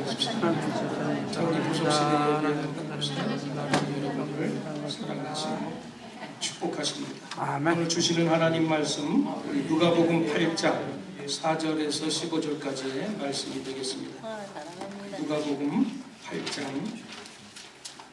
하십시오. 자, 우리 부속실에 여러분을 사랑하시고 축복하십니다. 오늘 주시는 하나님 말씀 우리 누가복음 8장 4절에서 15절까지의 말씀이 되겠습니다. 누가복음 8장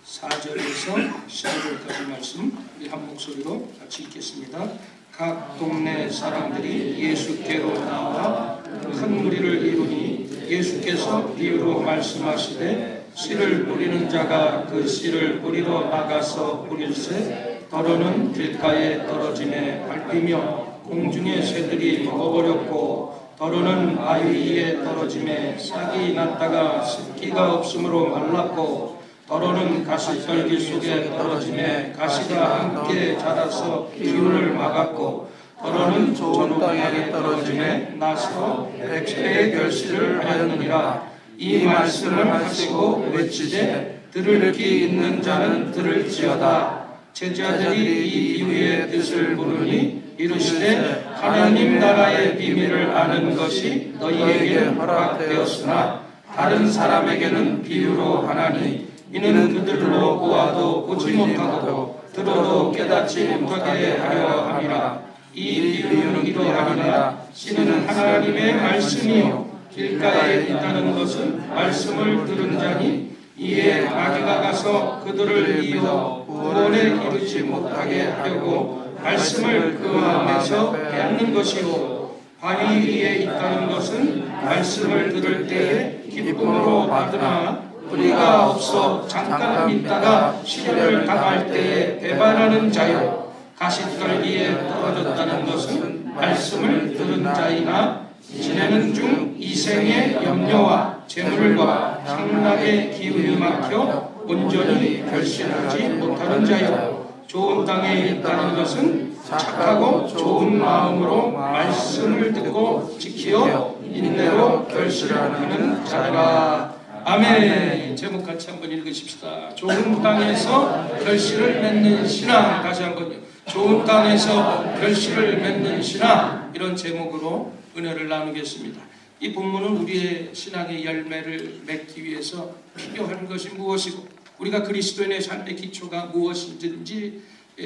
4절에서 15절까지 말씀 우리 한 목소리로 같이 읽겠습니다. 각 동네 사람들이 예수께로 나와 큰 무리를 이루니 예수께서 비유로 말씀하시되 씨를 뿌리는 자가 그 씨를 뿌리러 나가서 뿌릴새 더러는 길가에 떨어지매 밟히며 공중의 새들이 먹어버렸고 더러는 바위 위에 떨어지매 싹이 났다가 습기가 없으므로 말랐고 더러는 가시떨기 속에 떨어지매 가시가 함께 자라서 기운을 막았고 더러는 좋은 땅에 떨어지매 나서 백배의 결실을 하였느니라. 이 말씀을 하시고 외치되 들을 귀 있는 자는 들을지어다. 제자들이 이 비유의 뜻을 물으니 이르시되 하나님 나라의 비밀을 아는 것이 너희에게 허락되었으나 다른 사람에게는 비유로 하나니 이는 그들로 보아도 보지 못하고 들어도 깨닫지 못하게 하려 함이라. 이 비유는 이러하니라. 씨는 하나님의 말씀이요 길가에 있다는 것은 말씀을 들은 자니 이에 마귀가 가서 그들을 이어 구원에 이르지 못하게 하려고 말씀을 그 마음에서 빼앗는 것이요 바위 위에 있다는 것은 말씀을 들을 때에 기쁨으로 받으나 뿌리가 없어 잠깐 믿다가 시련을 당할 때에 배반하는 자요 가시떨기에 떨어졌다는 것은 말씀을 들은 자이나 지내는 중 이생의 염려와 재물과 향락의 기운이 막혀 온전히 결실하지 못하는 자요 좋은 땅에 있다는 것은 착하고 좋은 마음으로 말씀을 듣고 지키어 인내로 결실하는 자라. 아멘. 제목 같이 한번 읽으십시다. 좋은 땅에서 결실을 맺는 신앙. 다시 한번요. 좋은 땅에서 결실을 맺는 신앙. 이런 제목으로 은혜를 나누겠습니다. 이 본문은 우리의 신앙의 열매를 맺기 위해서 필요한 것이 무엇이고 우리가 그리스도인의 삶의 기초가 무엇인지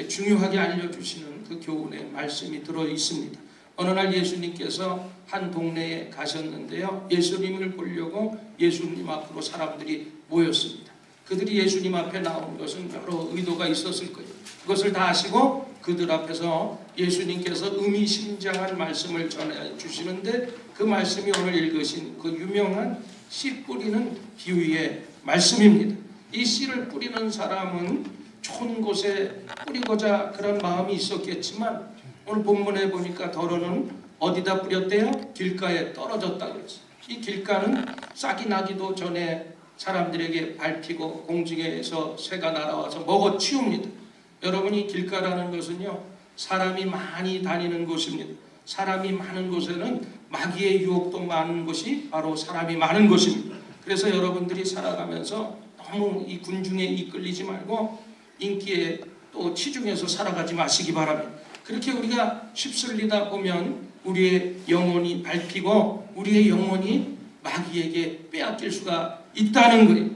중요하게 알려주시는 그 교훈의 말씀이 들어 있습니다. 어느 날 예수님께서 한 동네에 가셨는데요. 예수님을 보려고 예수님 앞으로 사람들이 모였습니다. 그들이 예수님 앞에 나온 것은 여러 의도가 있었을 거예요. 그것을 다 아시고 그들 앞에서 예수님께서 의미심장한 말씀을 전해주시는데 그 말씀이 오늘 읽으신 그 유명한 씨 뿌리는 비유의 말씀입니다. 이 씨를 뿌리는 사람은 좋은 곳에 뿌리고자 그런 마음이 있었겠지만 오늘 본문에 보니까 더러는 어디다 뿌렸대요? 길가에 떨어졌다고 그랬어요. 이 길가는 싹이 나기도 전에 사람들에게 밟히고 공중에서 새가 날아와서 먹어 치웁니다. 여러분이 길가라는 것은요 사람이 많이 다니는 곳입니다. 사람이 많은 곳에는 마귀의 유혹도 많은 곳이 바로 사람이 많은 곳입니다. 그래서 여러분들이 살아가면서 너무 이 군중에 이끌리지 말고 인기에 또 치중해서 살아가지 마시기 바랍니다. 그렇게 우리가 휩쓸리다 보면 우리의 영혼이 밟히고 우리의 영혼이 마귀에게 빼앗길 수가 있다는 거예요.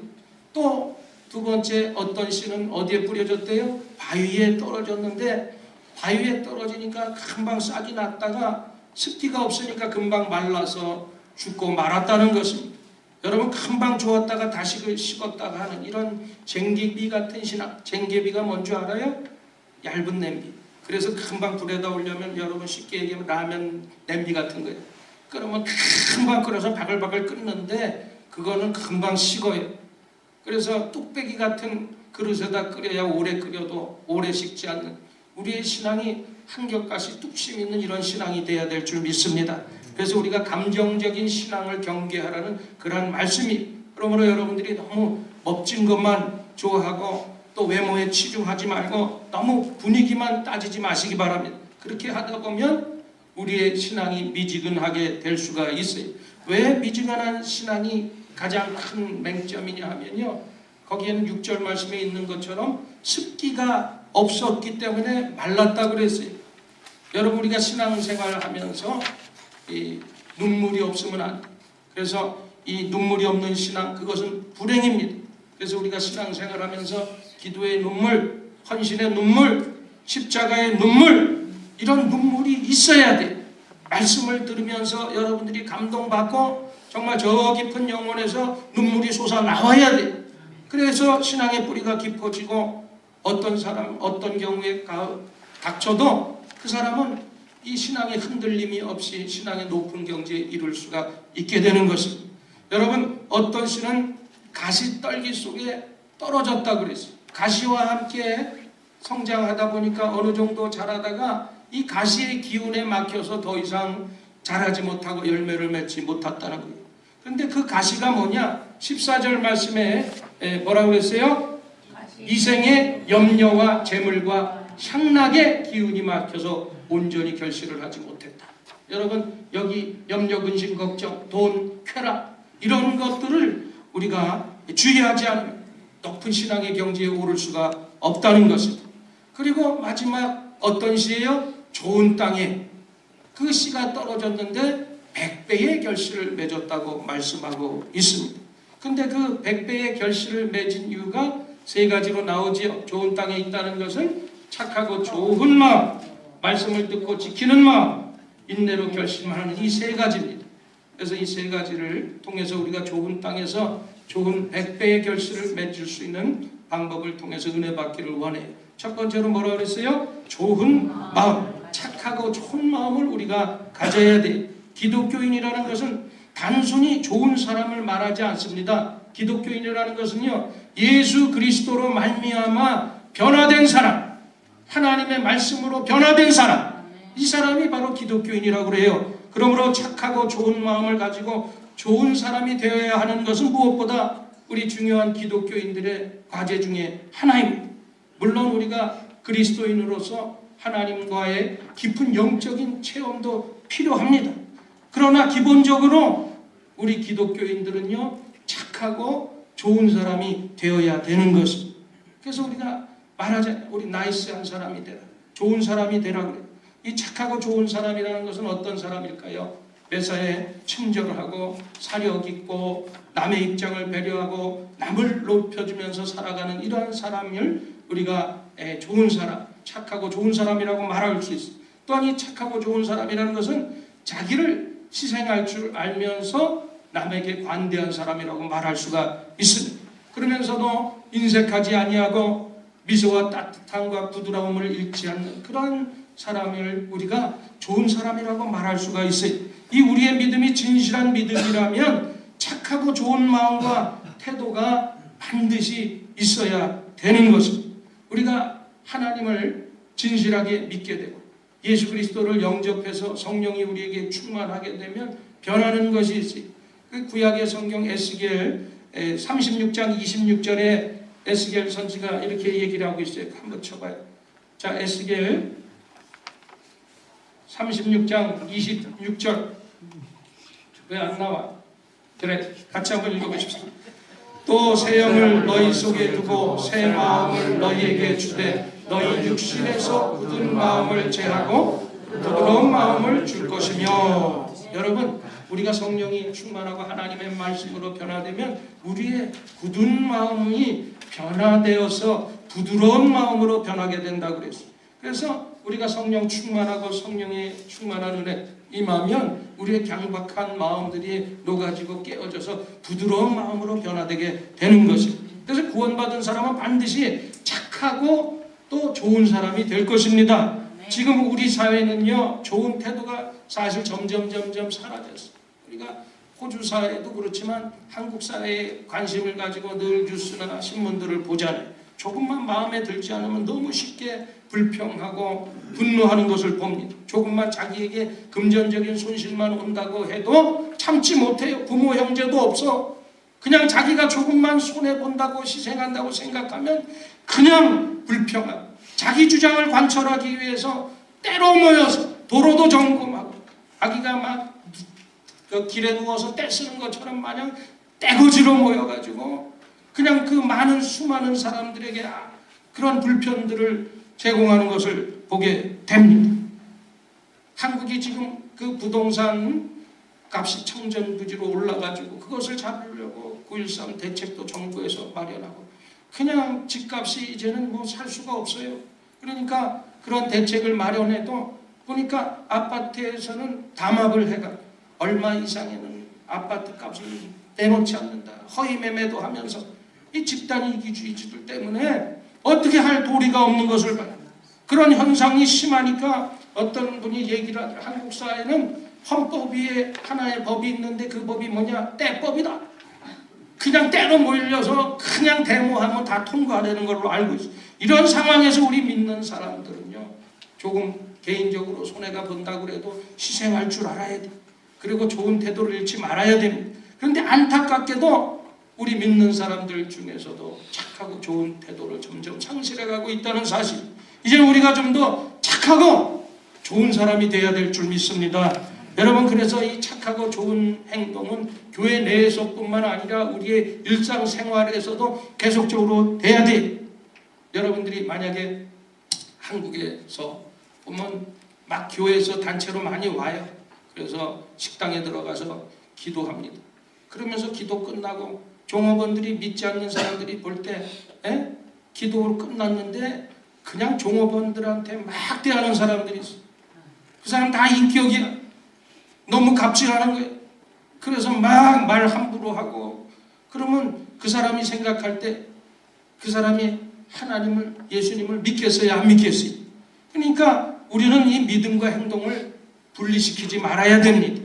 또 두 번째 어떤 씨는 어디에 뿌려졌대요? 바위에 떨어졌는데 바위에 떨어지니까 금방 싹이 났다가 습기가 없으니까 금방 말라서 죽고 말았다는 것입니다. 여러분 금방 좋았다가 다시 식었다가 하는 이런 쟁개비 같은 신앙. 쟁개비가 뭔지 알아요? 얇은 냄비. 그래서 금방 불에다 올려면 여러분 쉽게 얘기하면 라면 냄비 같은 거예요. 그러면 금방 끓여서 바글바글 끓는데 그거는 금방 식어요. 그래서 뚝배기 같은 그릇에다 끓여야 오래 끓여도 오래 식지 않는 우리의 신앙이 한결같이 뚝심 있는 이런 신앙이 돼야 될 줄 믿습니다. 그래서 우리가 감정적인 신앙을 경계하라는 그러한 말씀이 그러므로 여러분들이 너무 멋진 것만 좋아하고 또 외모에 치중하지 말고 너무 분위기만 따지지 마시기 바랍니다. 그렇게 하다 보면 우리의 신앙이 미지근하게 될 수가 있어요. 왜 미지근한 신앙이 가장 큰 맹점이냐 하면요. 거기에는 6절 말씀에 있는 것처럼 습기가 없었기 때문에 말랐다고 그랬어요. 여러분 우리가 신앙생활을 하면서 이 눈물이 없으면 안 돼. 그래서 이 눈물이 없는 신앙, 그것은 불행입니다. 그래서 우리가 신앙생활하면서 기도의 눈물, 헌신의 눈물, 십자가의 눈물, 이런 눈물이 있어야 돼. 말씀을 들으면서 여러분들이 감동받고 정말 저 깊은 영혼에서 눈물이 솟아나와야 돼. 그래서 신앙의 뿌리가 깊어지고 어떤 사람, 어떤 경우에 닥쳐도 그 사람은 이 신앙의 흔들림이 없이 신앙의 높은 경지에 이룰 수가 있게 되는 것입니다. 여러분, 어떤 씨는 가시 떨기 속에 떨어졌다고 그랬어요. 가시와 함께 성장하다 보니까 어느 정도 자라다가 이 가시의 기운에 막혀서 더 이상 자라지 못하고 열매를 맺지 못했다는 거예요. 그런데 그 가시가 뭐냐? 14절 말씀에 뭐라고 그랬어요? 이생의 염려와 재물과 향락의 기운이 막혀서 온전히 결실을 하지 못했다. 여러분, 여기 염려, 근심, 걱정, 돈, 쾌락, 이런 것들을 우리가 주의하지 않으면 높은 신앙의 경지에 오를 수가 없다는 것입니다. 그리고 마지막 어떤 시예요? 좋은 땅에 그 씨가 떨어졌는데 100배의 결실을 맺었다고 말씀하고 있습니다. 근데 그 100배의 결실을 맺은 이유가 세 가지로 나오지요. 좋은 땅에 있다는 것은 착하고 좋은 마음, 말씀을 듣고 지키는 마음, 인내로 결심하는 이 세 가지입니다. 그래서 이 세 가지를 통해서 우리가 좋은 땅에서 좋은 100배의 결실을 맺을 수 있는 방법을 통해서 은혜 받기를 원해요. 첫 번째로 뭐라고 그랬어요? 좋은 마음, 착하고 좋은 마음을 우리가 가져야 돼요. 기독교인이라는 것은 단순히 좋은 사람을 말하지 않습니다. 기독교인이라는 것은요, 예수 그리스도로 말미암아 변화된 사람, 하나님의 말씀으로 변화된 사람, 이 사람이 바로 기독교인이라고 그래요. 그러므로 착하고 좋은 마음을 가지고 좋은 사람이 되어야 하는 것은 무엇보다 우리 중요한 기독교인들의 과제 중에 하나입니다. 물론 우리가 그리스도인으로서 하나님과의 깊은 영적인 체험도 필요합니다. 그러나 기본적으로 우리 기독교인들은요, 착하고 좋은 사람이 되어야 되는 것입니다. 그래서 우리가 말하자, 우리 나이스한 사람이 되라, 좋은 사람이 되라 그래요. 이 착하고 좋은 사람이라는 것은 어떤 사람일까요? 매사에 친절하고 사력 있고 남의 입장을 배려하고 남을 높여주면서 살아가는 이러한 사람을 우리가 좋은 사람, 착하고 좋은 사람이라고 말할 수 있어요. 또한 이 착하고 좋은 사람이라는 것은 자기를 희생할 줄 알면서 남에게 관대한 사람이라고 말할 수가 있습니다. 그러면서도 인색하지 아니하고 미소와 따뜻함과 부드러움을 잃지 않는 그런 사람을 우리가 좋은 사람이라고 말할 수가 있어요. 이 우리의 믿음이 진실한 믿음이라면 착하고 좋은 마음과 태도가 반드시 있어야 되는 것입니다. 우리가 하나님을 진실하게 믿게 되고 예수 그리스도를 영접해서 성령이 우리에게 충만하게 되면 변하는 것이 있어요. 그 구약의 성경 에스겔 36장 26절에 에스겔 선지가 이렇게 얘기를 하고 있어요. 한번 쳐봐요. 자, 에스겔 36장 26절. 왜 안 나와? 그래, 같이 한번 읽어보십시오. 또 새 영을 너희 속에 두고 새 마음을 너희에게 주되 너희 육신에서 굳은 마음을 제하고 부드러운 마음을 줄 것이며. 여러분, 우리가 성령이 충만하고 하나님의 말씀으로 변화되면 우리의 굳은 마음이 변화되어서 부드러운 마음으로 변하게 된다고 그랬어요. 그래서 우리가 성령 충만하고 성령의 충만한 은혜 임하면 우리의 강박한 마음들이 녹아지고 깨어져서 부드러운 마음으로 변화되게 되는 것입니다. 그래서 구원받은 사람은 반드시 착하고 또 좋은 사람이 될 것입니다. 지금 우리 사회는요, 좋은 태도가 사실 점점 사라졌어요. 우리가 호주 사회도 그렇지만 한국 사회에 관심을 가지고 늘 뉴스나 신문들을 보잖아요. 조금만 마음에 들지 않으면 너무 쉽게 불평하고 분노하는 것을 봅니다. 조금만 자기에게 금전적인 손실만 온다고 해도 참지 못해요. 부모 형제도 없어. 그냥 자기가 조금만 손해본다고 희생한다고 생각하면 그냥 불평하고 자기 주장을 관철하기 위해서 때로 모여서 도로도 점검하고 자기가 막 그 길에 누워서 떼 쓰는 것처럼 마냥 떼거지로 모여가지고 그냥 그 수많은 사람들에게 그런 불편들을 제공하는 것을 보게 됩니다. 한국이 지금 그 부동산 값이 청정부지로 올라가지고 그것을 잡으려고 9.13 대책도 정부에서 마련하고 그냥 집값이 이제는 뭐 살 수가 없어요. 그러니까 그런 대책을 마련해도 보니까 아파트에서는 담합을 해가 얼마 이상에는 아파트 값을 내놓지 않는다. 허위 매매도 하면서 이 집단 이기주의들 때문에 어떻게 할 도리가 없는 것을 봐요. 그런 현상이 심하니까 어떤 분이 얘기를 하더라고요. 한국 사회는 헌법 위에 하나의 법이 있는데 그 법이 뭐냐? 때법이다. 그냥 때로 몰려서 그냥 데모하면 다 통과되는 걸로 알고 있어요. 이런 상황에서 우리 믿는 사람들은요, 조금 개인적으로 손해가 본다고 해도 희생할 줄 알아야 돼. 그리고 좋은 태도를 잃지 말아야 됩니다. 그런데 안타깝게도 우리 믿는 사람들 중에서도 착하고 좋은 태도를 점점 상실해가고 있다는 사실. 이제 우리가 좀 더 착하고 좋은 사람이 돼야 될 줄 믿습니다. 여러분, 그래서 이 착하고 좋은 행동은 교회 내에서뿐만 아니라 우리의 일상생활에서도 계속적으로 돼야 돼. 여러분들이 만약에 한국에서 보면 막 교회에서 단체로 많이 와요. 그래서 식당에 들어가서 기도합니다. 그러면서 기도 끝나고 종업원들이 믿지 않는 사람들이 볼 때 기도로 끝났는데 그냥 종업원들한테 막 대하는 사람들이 있어요. 그 사람 다 인격이야. 너무 갑질하는 거예요. 그래서 막 말 함부로 하고 그러면 그 사람이 생각할 때 그 사람이 하나님을, 예수님을 믿겠어요? 안 믿겠어요? 그러니까 우리는 이 믿음과 행동을 분리시키지 말아야 됩니다.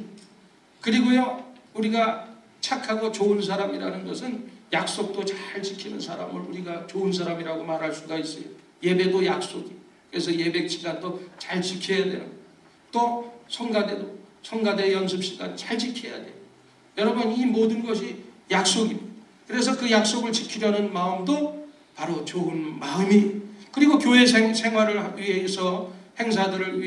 그리고요, 우리가 착하고 좋은 사람이라는 것은 약속도 잘 지키는 사람을 우리가 좋은 사람이라고 말할 수가 있어요. 예배도 약속이. 그래서 예배 시간도 잘 지켜야 되는 거예요. 또 성가대도 성가대 연습 시간 잘 지켜야 돼요. 여러분, 이 모든 것이 약속입니다. 그래서 그 약속을 지키려는 마음도 바로 좋은 마음이. 그리고 교회 생활을 위해서 행사들을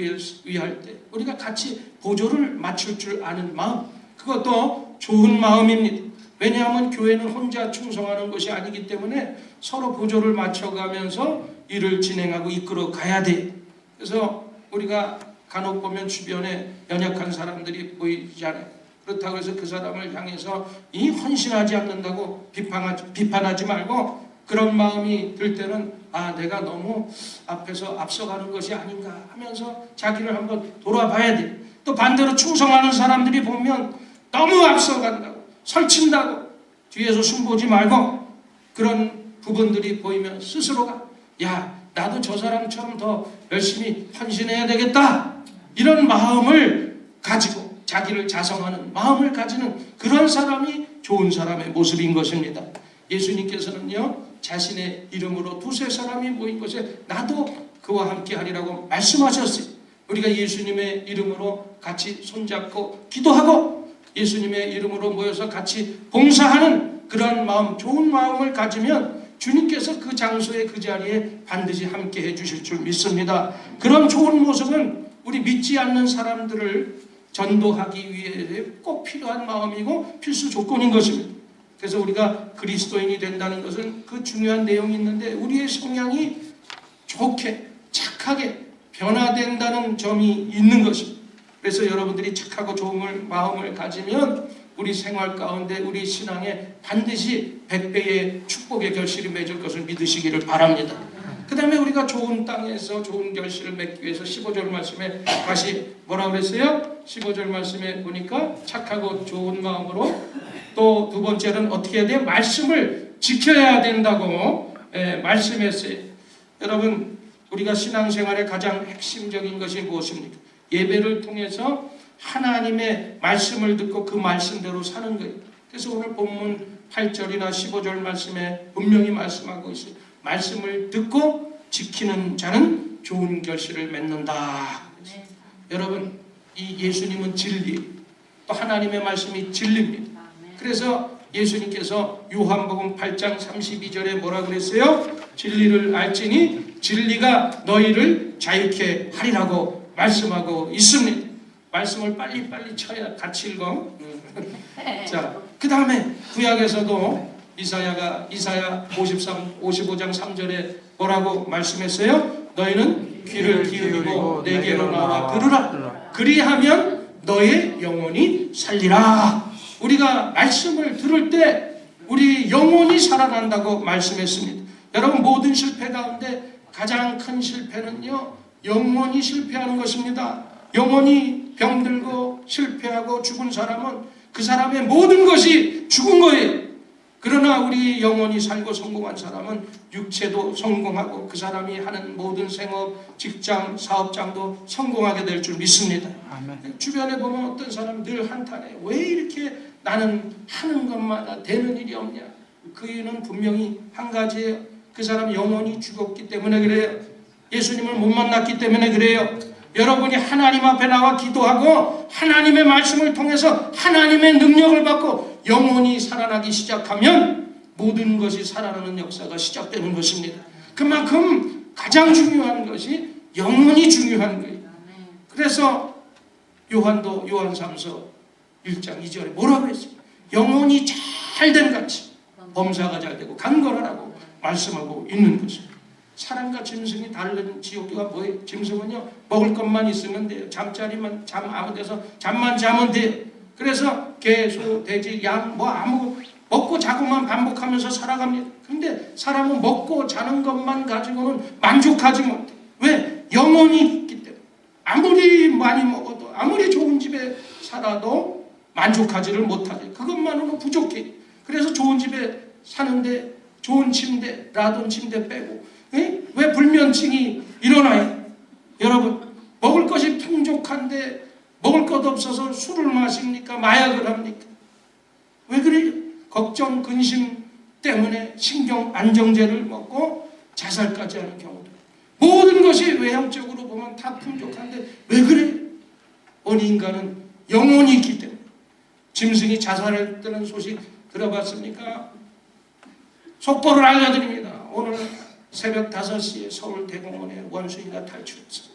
위할 때 우리가 같이 보조를 맞출 줄 아는 마음, 그것도 좋은 마음입니다. 왜냐하면 교회는 혼자 충성하는 것이 아니기 때문에 서로 보조를 맞춰가면서 일을 진행하고 이끌어 가야 돼. 그래서 우리가 간혹 보면 주변에 연약한 사람들이 보이잖아요. 그렇다고 해서 그 사람을 향해서 이 헌신하지 않는다고 비판하지 말고 그런 마음이 들 때는 내가 너무 앞서가는 것이 아닌가 하면서 자기를 한번 돌아봐야 돼. 또 반대로 충성하는 사람들이 보면 너무 앞서간다고 설친다고 뒤에서 숨보지 말고 그런 부분들이 보이면 스스로가 나도 저 사람처럼 더 열심히 헌신해야 되겠다, 이런 마음을 가지고 자기를 자성하는 마음을 가지는 그런 사람이 좋은 사람의 모습인 것입니다. 예수님께서는요, 자신의 이름으로 두세 사람이 모인 곳에 나도 그와 함께 하리라고 말씀하셨어요. 우리가 예수님의 이름으로 같이 손잡고 기도하고 예수님의 이름으로 모여서 같이 봉사하는 그런 마음, 좋은 마음을 가지면 주님께서 그 장소에 그 자리에 반드시 함께 해주실 줄 믿습니다. 그런 좋은 모습은 우리 믿지 않는 사람들을 전도하기 위해 꼭 필요한 마음이고 필수 조건인 것입니다. 그래서 우리가 그리스도인이 된다는 것은 그 중요한 내용이 있는데 우리의 성향이 좋게 착하게 변화된다는 점이 있는 것입니다. 그래서 여러분들이 착하고 좋은 마음을 가지면 우리 생활 가운데 우리 신앙에 반드시 100배의 축복의 결실이 맺을 것을 믿으시기를 바랍니다. 그 다음에 우리가 좋은 땅에서 좋은 결실을 맺기 위해서 15절 말씀에 다시 뭐라고 그랬어요? 15절 말씀에 보니까 착하고 좋은 마음으로, 또 두 번째는 어떻게 해야 돼요? 말씀을 지켜야 된다고 말씀했어요. 여러분, 우리가 신앙생활의 가장 핵심적인 것이 무엇입니까? 예배를 통해서 하나님의 말씀을 듣고 그 말씀대로 사는 거예요. 그래서 오늘 본문 8절이나 15절 말씀에 분명히 말씀하고 있어요. 말씀을 듣고 지키는 자는 좋은 결실을 맺는다. 네. 여러분, 이 예수님은 진리, 또 하나님의 말씀이 진리입니다. 그래서 예수님께서 요한복음 8장 32절에 뭐라 그랬어요? 진리를 알지니 진리가 너희를 자유케 하리라고 말씀하고 있습니다. 말씀을 빨리빨리 쳐야 같이 읽어. 자, 그 다음에 구약에서도 이사야 55장 3절에 뭐라고 말씀했어요? 너희는 귀를 기울이고 내게로 나와 들으라. 그리하면 너의 영혼이 살리라. 우리가 말씀을 들을 때 우리 영혼이 살아난다고 말씀했습니다. 여러분, 모든 실패 가운데 가장 큰 실패는요, 영혼이 실패하는 것입니다. 영혼이 병들고 실패하고 죽은 사람은 그 사람의 모든 것이 죽은 거예요. 그러나 우리 영혼이 살고 성공한 사람은 육체도 성공하고 그 사람이 하는 모든 생업, 직장, 사업장도 성공하게 될 줄 믿습니다. 아멘. 주변에 보면 어떤 사람은 늘 한탄해. 왜 이렇게 나는 하는 것마다 되는 일이 없냐? 그 이유는 분명히 한 가지예요. 그 사람 영혼이 죽었기 때문에 그래요. 예수님을 못 만났기 때문에 그래요. 여러분이 하나님 앞에 나와 기도하고 하나님의 말씀을 통해서 하나님의 능력을 받고 영혼이 살아나기 시작하면 모든 것이 살아나는 역사가 시작되는 것입니다. 그만큼 가장 중요한 것이 영혼이 중요한 거예요. 그래서 요한도 요한3서 1장 2절에 뭐라고 했어요? 영혼이 잘된 같이 범사가 잘되고 강건하라고 말씀하고 있는 것입니다. 사람과 짐승이 다른 지옥가 뭐예요? 짐승은요, 먹을 것만 있으면 돼요. 잠자리만, 아무 데서 잠만 자면 돼요. 그래서 개, 소, 돼지, 양, 아무 먹고 자고만 반복하면서 살아갑니다. 근데 사람은 먹고 자는 것만 가지고는 만족하지 못해. 왜? 영혼이 있기 때문에. 아무리 많이 먹어도, 아무리 좋은 집에 살아도 만족하지를 못하죠. 그것만으로는 부족해. 그래서 좋은 집에 사는데 좋은 침대, 라돈 침대 빼고 왜 불면증이 일어나요? 여러분, 먹을 것이 풍족한데 먹을 것 없어서 술을 마십니까? 마약을 합니까? 왜 그래요? 걱정, 근심 때문에 신경 안정제를 먹고 자살까지 하는 경우도. 모든 것이 외형적으로 보면 다 풍족한데 왜 그래요? 우리 인간은 영혼이 있기 때문에. 짐승이 자살했다는 소식 들어봤습니까? 속보를 알려드립니다. 오늘 새벽 5시에 서울 대공원에 원숭이가 탈출했어요.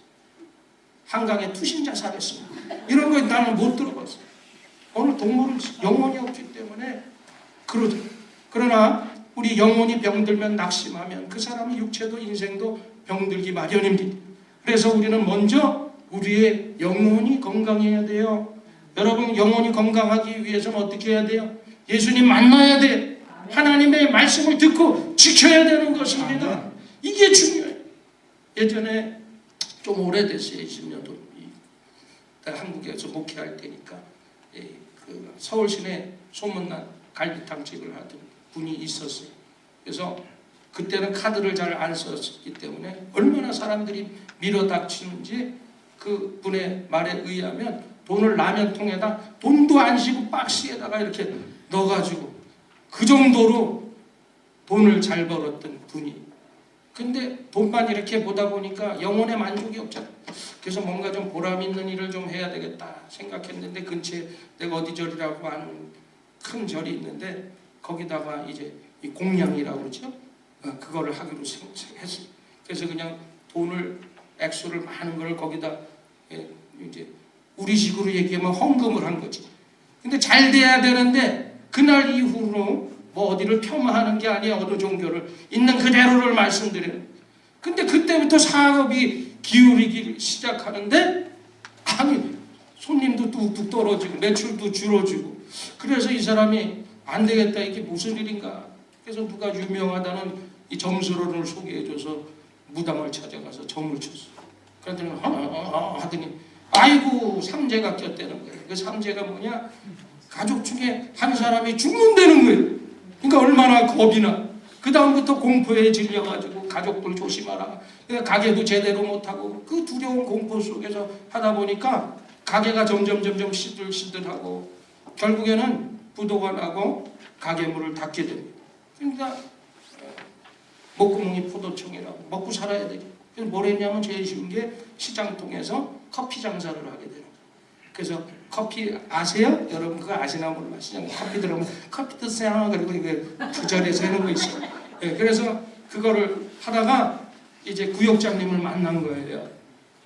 한강에 투신 자살했습니다. 이런 거 나는 못 들어봤어요. 오늘 동물은 영혼이 없기 때문에 그러더라고요. 그러나 우리 영혼이 병들면 낙심하면 그 사람의 육체도 인생도 병들기 마련입니다. 그래서 우리는 먼저 우리의 영혼이 건강해야 돼요. 여러분, 영혼이 건강하기 위해서는 어떻게 해야 돼요? 예수님 만나야 돼요. 하나님의 말씀을 듣고 지켜야 되는 것입니다. 이게 중요해요. 예전에 좀 오래됐어요. 20년도 한국에서 목회할 때니까 그 서울 시내 소문난 갈비탕집을 하던 분이 있었어요. 그래서 그때는 카드를 잘 안 썼기 때문에 얼마나 사람들이 밀어닥치는지 그 분의 말에 의하면 돈을 라면통에다 돈도 안 쉬고 박스에다가 이렇게 넣어가지고 그 정도로 돈을 잘 벌었던 분이. 근데 돈만 이렇게 보다 보니까 영혼의 만족이 없잖아. 그래서 뭔가 좀 보람 있는 일을 좀 해야 되겠다 생각했는데 근처에 내가 어디 절이라고 하는 큰 절이 있는데 거기다가 이제 이 공양이라고 그러죠. 그거를 하기로 했어요. 그래서 그냥 돈을 액수를 많은 걸 거기다 이제 우리식으로 얘기하면 헌금을 한 거지. 근데 잘 돼야 되는데 그날 이후로 뭐 어디를 폄하하는 게 아니야. 어느 종교를 있는 그대로를 말씀드려요. 근데 그때부터 사업이 기울이기 시작하는데 아니 손님도 뚝뚝 떨어지고 매출도 줄어지고 그래서 이 사람이 안 되겠다. 이게 무슨 일인가. 그래서 누가 유명하다는 이 점수론을 소개해줘서 무당을 찾아가서 점을 쳤어. 그랬더니 하더니 아이고 삼재가 꼈다는 거예요. 그 삼재가 뭐냐? 가족 중에 한 사람이 죽는다는 거예요. 그러니까 얼마나 겁이 나. 그 다음부터 공포에 질려가지고 가족들 조심하라. 그러니까 가게도 제대로 못하고 그 두려운 공포 속에서 하다 보니까 가게가 점점 시들시들하고 결국에는 부도가 나고 가게문을 닫게 됩니다. 그러니까 목구멍이 포도청이라고 먹고 살아야 되죠. 그래서 뭘 했냐면 제일 쉬운 게 시장 통해서 커피 장사를 하게 되는 거예요. 그래서 커피 아세요? 여러분 그거 아시나 몰라. 시장 커피 들어오면 커피 드세요. 그리고 이게 부자리에서 해놓은 거 있어요. 네, 그래서 그거를 하다가 이제 구역장님을 만난 거예요.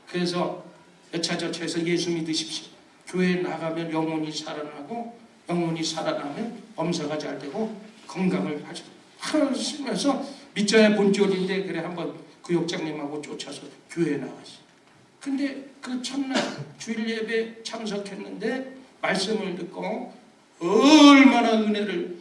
그래서 여차저차해서 예수 믿으십시오. 교회에 나가면 영혼이 살아나고 영혼이 살아나면 범사가 잘 되고 건강을 가지고 하면서 믿자야 본전인데 그래 한번 구역장님하고 쫓아서 교회에 나갔어요. 근데 그 첫날 주일 예배 참석했는데 말씀을 듣고 얼마나 은혜를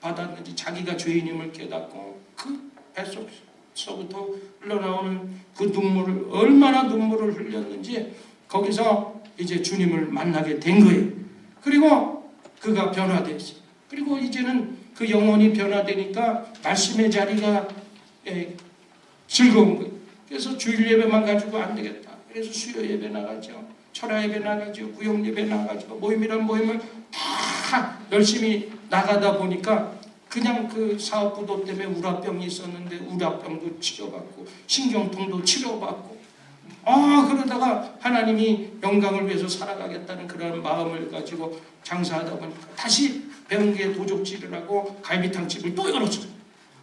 받았는지, 자기가 죄인임을 깨닫고 그 뱃속서부터 흘러나오는 그 눈물을, 얼마나 눈물을 흘렸는지 거기서 이제 주님을 만나게 된 거예요. 그리고 그가 변화됐어요. 그리고 이제는 그 영혼이 변화되니까 말씀의 자리가 즐거운 거예요. 그래서 주일 예배만 가지고 안 되겠다. 그래서 수요 예배 나가죠. 철야 예배 나가죠. 구역 예배 나가죠. 모임이란 모임을 다 열심히 나가다 보니까 그냥 그 사업부도 때문에 우라병이 있었는데 우라병도 치료받고 신경통도 치료받고 그러다가 하나님이 영광을 위해서 살아가겠다는 그런 마음을 가지고 장사하다 보니까 다시 배운 게 도적질을 하고 갈비탕집을 또 열었어요.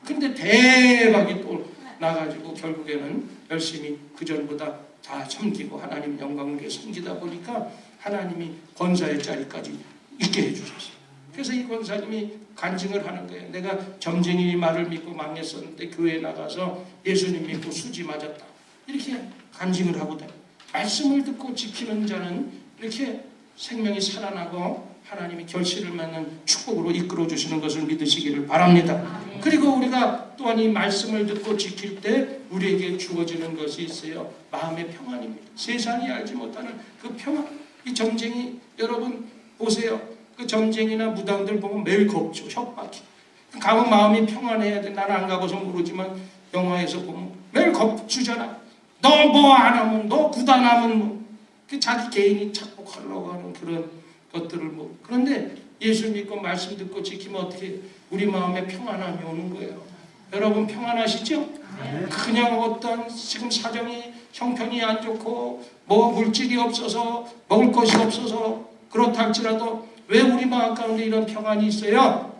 근데 대박이 또 나가지고 결국에는 열심히 그전보다 다 섬기고 하나님 영광을 위해 섬기다 보니까 하나님이 권사의 자리까지 있게 해주셨어요. 그래서 이 권사님이 간증을 하는 거예요. 내가 점쟁이 말을 믿고 망했었는데 교회에 나가서 예수님 믿고 수지 맞았다. 이렇게 간증을 하거든. 말씀을 듣고 지키는 자는 이렇게 생명이 살아나고 하나님이 결실을 맺는 축복으로 이끌어 주시는 것을 믿으시기를 바랍니다. 그리고 우리가 또한 이 말씀을 듣고 지킬 때 우리에게 주어지는 것이 있어요. 마음의 평안입니다. 세상이 알지 못하는 그 평안. 이 점쟁이 여러분 보세요. 그 점쟁이나 무당들 보면 매일 겁죠. 협박이. 가면 마음이 평안해야 돼. 나는 안 가봐서 모르지만 영화에서 보면 매일 겁주잖아. 너 뭐 안 하면, 너 구단하면 뭐. 자기 개인이 착복하려고 하는 그런 것들을 뭐. 그런데 예수 믿고 말씀 듣고 지키면 어떻게 우리 마음에 평안함이 오는 거예요. 여러분 평안하시죠? 그냥 어떤 지금 사정이 형편이 안 좋고 뭐 물질이 없어서 먹을 것이 없어서 그렇다 할지라도 왜 우리 마음 가운데 이런 평안이 있어요?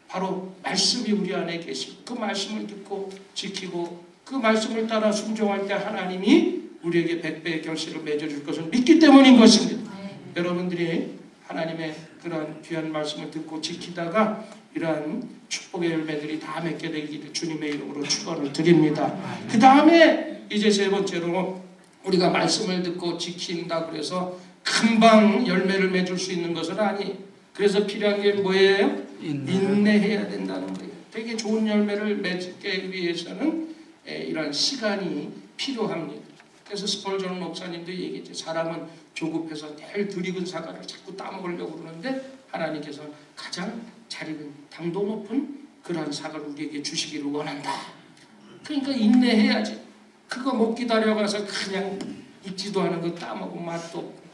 바로 말씀이 우리 안에 계시고 그 말씀을 듣고 지키고 그 말씀을 따라 순종할 때 하나님이 우리에게 100배의 결실을 맺어줄 것을 믿기 때문인 것입니다. 여러분들이 하나님의 그러한 귀한 말씀을 듣고 지키다가 이러한 축복의 열매들이 다 맺게 되기를 주님의 이름으로 축원을 드립니다. 그 다음에 이제 세 번째로 우리가 말씀을 듣고 지킨다 그래서 금방 열매를 맺을 수 있는 것은 아니에요. 그래서 필요한 게 뭐예요? 인내해야 된다는 거예요. 되게 좋은 열매를 맺기 위해서는 이런 시간이 필요합니다. 그래서 스펄전 목사님도 얘기했죠. 사람은 조급해서 늘 덜익은 사과를 자꾸 따먹으려고 그러는데 하나님께서 가장 잘 익은 당도 높은 그러한 사과를 우리에게 주시기를 원한다. 그러니까 인내해야지. 그거 못 기다려가서 그냥 익지도 않은 거 따먹고 맛도 없고.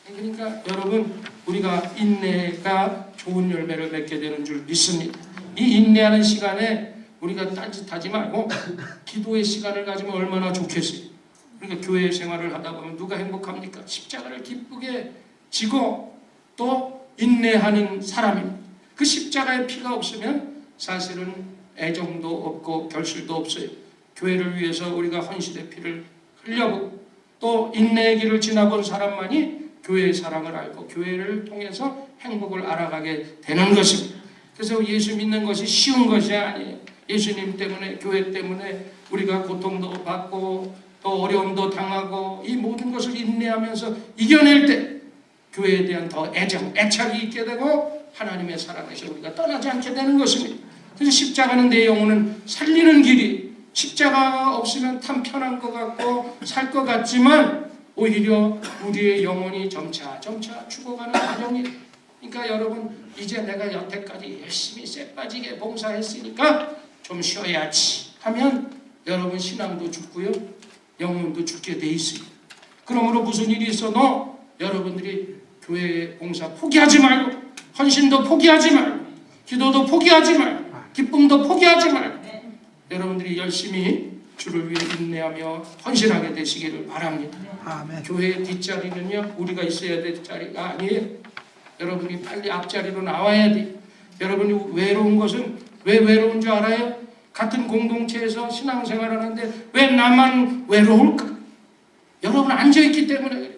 그러니까 여러분 우리가 인내가 좋은 열매를 맺게 되는 줄 믿습니다. 이 인내하는 시간에 우리가 딴짓하지 말고 기도의 시간을 가지면 얼마나 좋겠어요. 그러니까 교회 생활을 하다 보면 누가 행복합니까? 십자가를 기쁘게 지고 또 인내하는 사람입니다. 그 십자가의 피가 없으면 사실은 애정도 없고 결실도 없어요. 교회를 위해서 우리가 헌신의 피를 흘려보고 또 인내의 길을 지나본 사람만이 교회의 사랑을 알고 교회를 통해서 행복을 알아가게 되는 것입니다. 그래서 예수 믿는 것이 쉬운 것이 아니에요. 예수님 때문에 교회 때문에 우리가 고통도 받고 또 어려움도 당하고 이 모든 것을 인내하면서 이겨낼 때 교회에 대한 더 애정, 애착이 있게 되고 하나님의 사랑에서 우리가 떠나지 않게 되는 것입니다. 그래서 십자가는 내 영혼은 살리는 길이 십자가가 없으면 참 편한 것 같고 살 것 같지만 오히려 우리의 영혼이 점차 죽어가는 과정이 그러니까 여러분 이제 내가 여태까지 열심히 쎄 빠지게 봉사했으니까 좀 쉬어야지 하면 여러분 신앙도 죽고요. 영혼도 죽게 돼 있어요. 그러므로 무슨 일이 있어도 여러분들이 교회 봉사 포기하지 말고 헌신도 포기하지 말고 기도도 포기하지 말고 기쁨도 포기하지 말고 여러분들이 열심히 주를 위해 인내하며 헌신하게 되시기를 바랍니다. 아멘. 교회의 뒷자리는요 우리가 있어야 될 자리가 아니에요. 여러분이 빨리 앞자리로 나와야 돼요. 여러분이 외로운 것은 왜 외로운 줄 알아요? 같은 공동체에서 신앙생활하는데 왜 나만 외로울까? 여러분 앉아있기 때문에 그래요.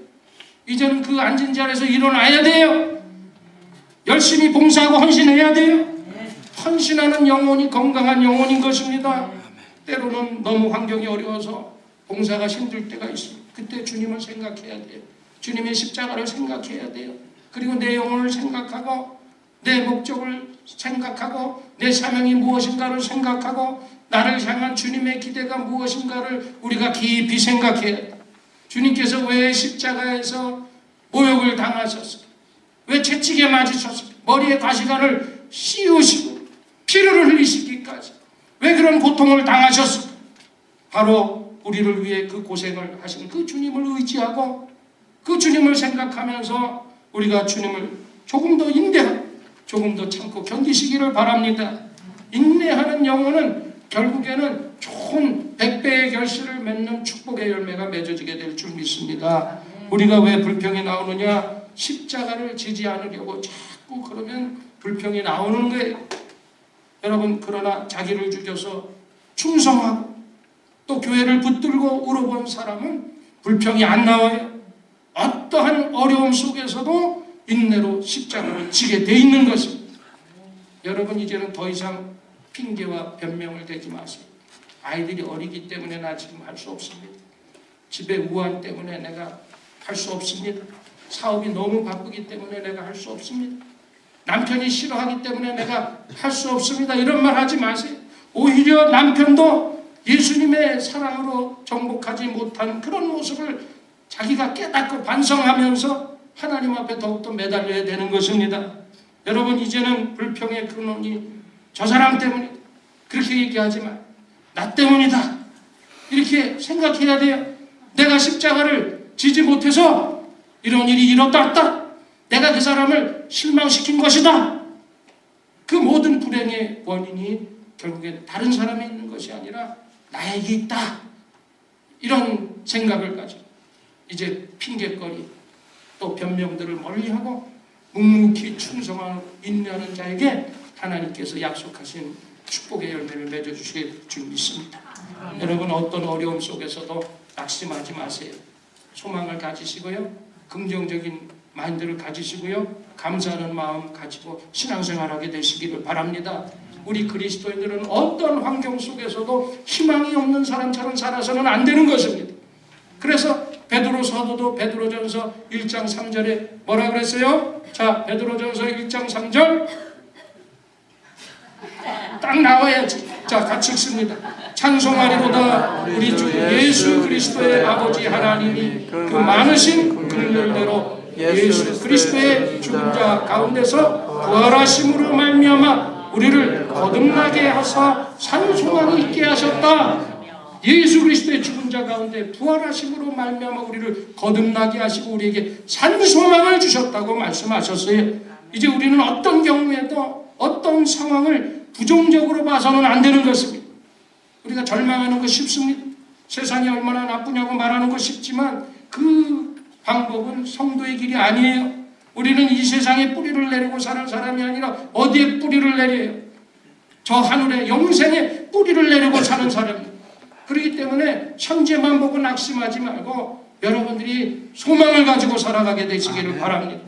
이제는 그 앉은 자리에서 일어나야 돼요. 열심히 봉사하고 헌신해야 돼요. 헌신하는 영혼이 건강한 영혼인 것입니다. 때로는 너무 환경이 어려워서 봉사가 힘들 때가 있습니다. 그때 주님을 생각해야 돼요. 주님의 십자가를 생각해야 돼요. 그리고 내 영혼을 생각하고 내 목적을 생각하고 내 사명이 무엇인가를 생각하고 나를 향한 주님의 기대가 무엇인가를 우리가 깊이 생각해야 돼요. 주님께서 왜 십자가에서 모욕을 당하셨을까? 왜 채찍에 맞으셨을까? 머리에 가시관을 씌우시고 피를 흘리시기까지 왜 그런 고통을 당하셨을까? 바로 우리를 위해 그 고생을 하신 그 주님을 의지하고 그 주님을 생각하면서 우리가 주님을 조금 더 인내하고 조금 더 참고 견디시기를 바랍니다. 인내하는 영혼은 결국에는 좋은 100배의 결실을 맺는 축복의 열매가 맺어지게 될 줄 믿습니다. 우리가 왜 불평이 나오느냐? 십자가를 지지 않으려고 자꾸 그러면 불평이 나오는 거예요. 여러분, 그러나 자기를 죽여서 충성하고 또 교회를 붙들고 울어본 사람은 불평이 안 나와요. 어떠한 어려움 속에서도 인내로 십자가를 지게 돼 있는 것입니다. 여러분, 이제는 더 이상 핑계와 변명을 대지 마세요. 아이들이 어리기 때문에 나 지금 할 수 없습니다. 집에 우한 때문에 내가 할 수 없습니다. 사업이 너무 바쁘기 때문에 내가 할 수 없습니다. 남편이 싫어하기 때문에 내가 할 수 없습니다. 이런 말 하지 마세요. 오히려 남편도 예수님의 사랑으로 정복하지 못한 그런 모습을 자기가 깨닫고 반성하면서 하나님 앞에 더욱더 매달려야 되는 것입니다. 여러분, 이제는 불평의 근원이 저 사람 때문이다. 그렇게 얘기하지 마. 나 때문이다. 이렇게 생각해야 돼요. 내가 십자가를 지지 못해서 이런 일이 일어났다. 내가 그 사람을 실망시킨 것이다. 그 모든 불행의 원인이 결국엔 다른 사람에 있는 것이 아니라 나에게 있다. 이런 생각을 가지고 이제 핑계거리 또 변명들을 멀리하고 묵묵히 충성하고 인내하는 자에게 하나님께서 약속하신 축복의 열매를 맺어주실 줄 믿습니다. 여러분, 어떤 어려움 속에서도 낙심하지 마세요. 소망을 가지시고요. 긍정적인 마인드를 가지시고요. 감사하는 마음 가지고 신앙생활하게 되시기를 바랍니다. 우리 그리스도인들은 어떤 환경 속에서도 희망이 없는 사람처럼 살아서는 안 되는 것입니다. 그래서 베드로 사도도 베드로전서 1장 3절에 뭐라 그랬어요? 자, 베드로전서 1장 3절 딱 나와야지. 자, 같이 읽습니다. 찬송하리로다 우리 주 예수 그리스도의 아버지 하나님이 그 많으신 긍휼대로 예수 그리스도의 죽은 자 가운데서 부활하심으로 말미암아 우리를 거듭나게 하사 산 소망이 있게 하셨다. 예수 그리스도의 죽은 자 가운데 부활하심으로 말미암아 우리를 거듭나게 하시고 우리에게 산 소망을 주셨다고 말씀하셨어요. 이제 우리는 어떤 경우에도 어떤 상황을 부정적으로 봐서는 안 되는 것입니다. 우리가 절망하는 거 쉽습니다. 세상이 얼마나 나쁘냐고 말하는 거 쉽지만 그 방법은 성도의 길이 아니에요. 우리는 이 세상에 뿌리를 내리고 사는 사람이 아니라 어디에 뿌리를 내려요? 저 하늘에 영생에 뿌리를 내리고 사는 사람입니다. 그렇기 때문에 현재만 보고 낙심하지 말고 여러분들이 소망을 가지고 살아가게 되시기를 바랍니다.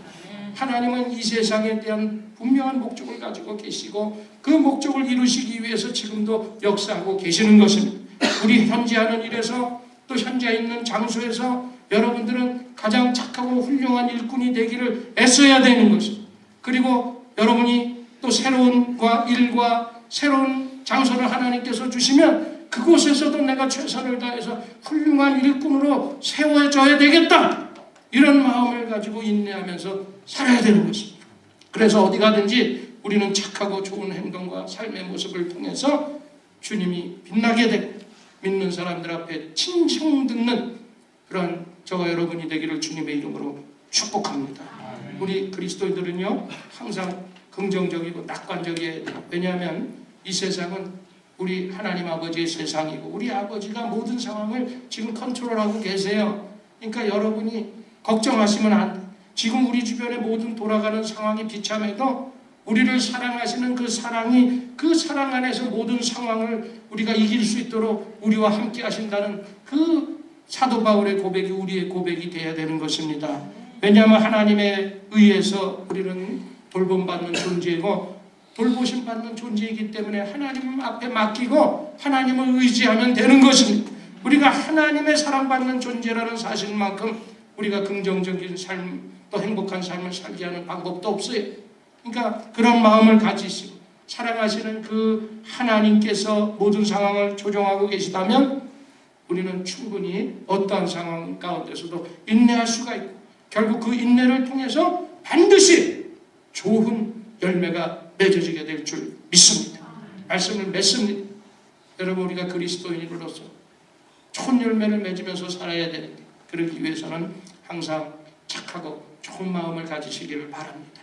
하나님은 이 세상에 대한 분명한 목적을 가지고 계시고 그 목적을 이루시기 위해서 지금도 역사하고 계시는 것입니다. 우리 현재 하는 일에서 또 현재 있는 장소에서 여러분들은 가장 착하고 훌륭한 일꾼이 되기를 애써야 되는 것입니다. 그리고 여러분이 또 새로운 일과 새로운 장소를 하나님께서 주시면 그곳에서도 내가 최선을 다해서 훌륭한 일꾼으로 세워져야 되겠다. 이런 마음을 가지고 인내하면서 살아야 되는 것입니다. 그래서 어디 가든지 우리는 착하고 좋은 행동과 삶의 모습을 통해서 주님이 빛나게 되고 믿는 사람들 앞에 칭찬 듣는 그런 저와 여러분이 되기를 주님의 이름으로 축복합니다. 우리 그리스도인들은요 항상 긍정적이고 낙관적이에요. 왜냐하면 이 세상은 우리 하나님 아버지의 세상이고 우리 아버지가 모든 상황을 지금 컨트롤하고 계세요. 그러니까 여러분이 걱정하시면 안 돼요. 지금 우리 주변에 모든 돌아가는 상황이 비참해도 우리를 사랑하시는 그 사랑이 그 사랑 안에서 모든 상황을 우리가 이길 수 있도록 우리와 함께 하신다는 그 사도 바울의 고백이 우리의 고백이 되어야 되는 것입니다. 왜냐하면 하나님에 의해서 우리는 돌봄받는 존재이고 돌보심 받는 존재이기 때문에 하나님 앞에 맡기고 하나님을 의지하면 되는 것입니다. 우리가 하나님의 사랑받는 존재라는 사실만큼 우리가 긍정적인 삶, 또 행복한 삶을 살게 하는 방법도 없어요. 그러니까 그런 마음을 가지시고 사랑하시는 그 하나님께서 모든 상황을 조종하고 계시다면 우리는 충분히 어떠한 상황 가운데서도 인내할 수가 있고 결국 그 인내를 통해서 반드시 좋은 열매가 맺어지게 될 줄 믿습니다. 말씀을 맺습니다. 여러분, 우리가 그리스도인으로서 좋은 열매를 맺으면서 살아야 되는데 그러기 위해서는 항상 착하고 좋은 마음을 가지시기를 바랍니다.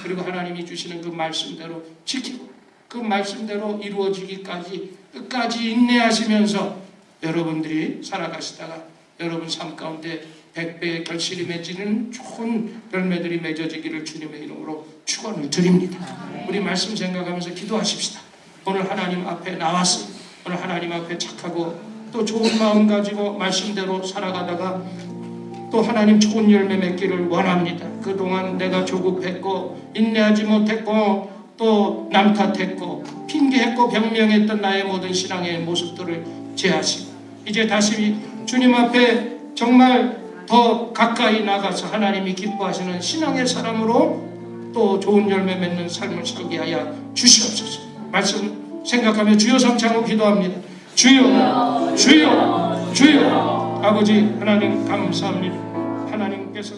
그리고 하나님이 주시는 그 말씀대로 지키고 그 말씀대로 이루어지기까지 끝까지 인내하시면서 여러분들이 살아가시다가 여러분 삶 가운데 100배의 결실이 맺히는 좋은 열매들이 맺어지기를 주님의 이름으로 축원을 드립니다. 우리 말씀 생각하면서 기도하십시다. 오늘 하나님 앞에 나왔습니다. 오늘 하나님 앞에 착하고 또 좋은 마음 가지고 말씀대로 살아가다가 또 하나님 좋은 열매 맺기를 원합니다. 그동안 내가 조급했고 인내하지 못했고 또 남 탓했고 핑계했고 변명했던 나의 모든 신앙의 모습들을 제하시고 이제 다시 주님 앞에 정말 더 가까이 나가서 하나님이 기뻐하시는 신앙의 사람으로 또 좋은 열매 맺는 삶을 살게 하여 주시옵소서. 말씀 생각하며 주여 성창하고 기도합니다. 주여 주여 주여. 아버지 하나님 감사합니다. 하나님께서